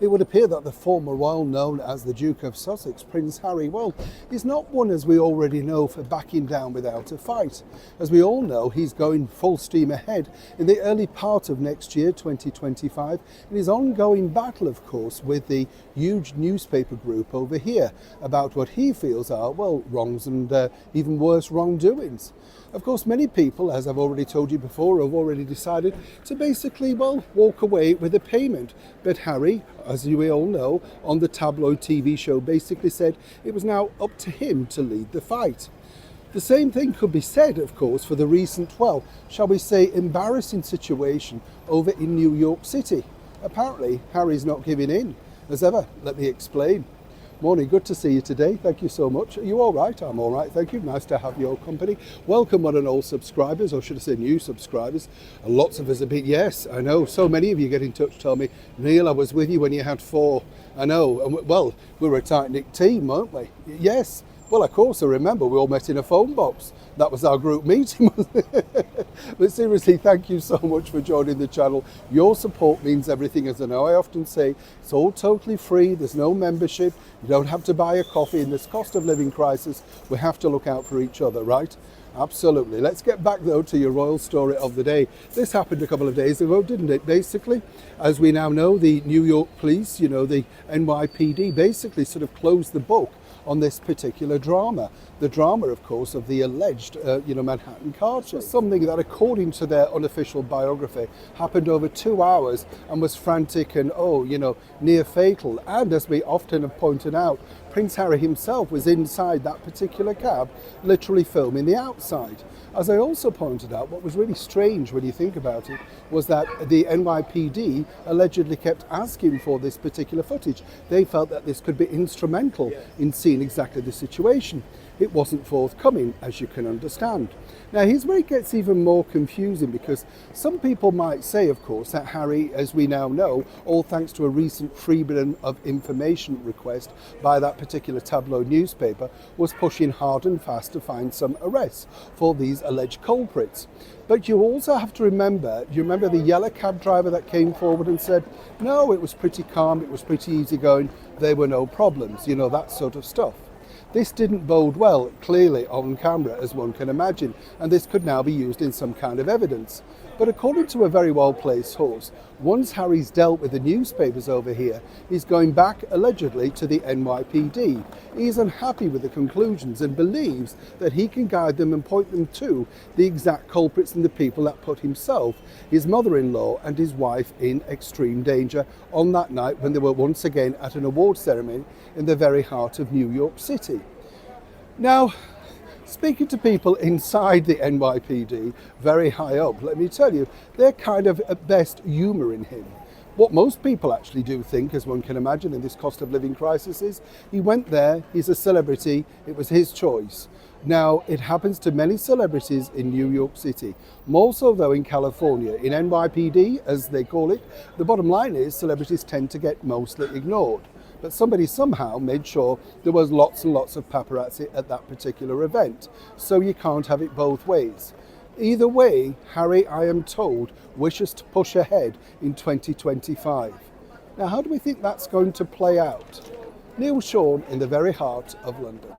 It would appear that the former royal known as the Duke of Sussex, Prince Harry, well, is not one, as we already know, for backing down without a fight. As we all know, he's going full steam ahead in the early part of next year, 2025, in his ongoing battle, of course, with the huge newspaper group over here about what he feels are, well, wrongs and even worse wrongdoings. Of course, many people, as I've already told you before, have already decided to basically, well, walk away with a payment. But Harry, as we all know, on the tabloid TV show basically said it was now up to him to lead the fight. The same thing could be said, of course, for the recent, well, shall we say, embarrassing situation over in New York City. Apparently, Harry's not giving in. As ever, let me explain. Morning, good to see you today. Thank you so much. Are you all right? I'm all right, thank you. Nice to have your company. Welcome one and all subscribers, or should I say new subscribers. Lots of us have been, yes, I know. So many of you get in touch, tell me, Neil, I was with you when you had 4. I know. And well, we were a tight-knit team, weren't we? Yes. Well, of course, I remember we all met in a phone box. That was our group meeting. But seriously, thank you so much for joining the channel. Your support means everything. As I know, I often say, it's all totally free. There's no membership. You don't have to buy a coffee. In this cost of living crisis, we have to look out for each other, right? Absolutely. Let's get back, though, to your royal story of the day. This happened a couple of days ago, didn't it? Basically, as we now know, the New York police, the NYPD, basically sort of closed the book on this particular drama. The drama, of course, of the alleged, Manhattan car chase. Something that, according to their unofficial biography, happened over 2 hours and was frantic and, near fatal. And as we often have pointed out, Prince Harry himself was inside that particular cab, literally filming the outside. As I also pointed out, what was really strange when you think about it was that the NYPD allegedly kept asking for this particular footage. They felt that this could be instrumental in seeing exactly the situation. It wasn't forthcoming, as you can understand. Now, here's where it gets even more confusing, because some people might say, of course, that Harry, as we now know, all thanks to a recent freedom of information request by that particular tabloid newspaper, was pushing hard and fast to find some arrests for these alleged culprits. But you also have to remember, do you remember the yellow cab driver that came forward and said, no, it was pretty calm, it was pretty easygoing, there were no problems, that sort of stuff. This didn't bode well, clearly on camera, as one can imagine, and this could now be used in some kind of evidence. But according to a very well-placed source, once Harry's dealt with the newspapers over here, he's going back, allegedly, to the NYPD. He's unhappy with the conclusions and believes that he can guide them and point them to the exact culprits and the people that put himself, his mother-in-law and his wife in extreme danger on that night when they were once again at an award ceremony in the very heart of New York City. Now, speaking to people inside the NYPD, very high up, let me tell you, they're kind of at best humouring him. What most people actually do think, as one can imagine in this cost of living crisis, is he went there, he's a celebrity, it was his choice. Now, it happens to many celebrities in New York City, more so though in California. In NYPD, as they call it, the bottom line is celebrities tend to get mostly ignored. But somebody somehow made sure there was lots and lots of paparazzi at that particular event. So you can't have it both ways. Either way, Harry, I am told, wishes to push ahead in 2025. Now, how do we think that's going to play out? Neil Sean in the very heart of London.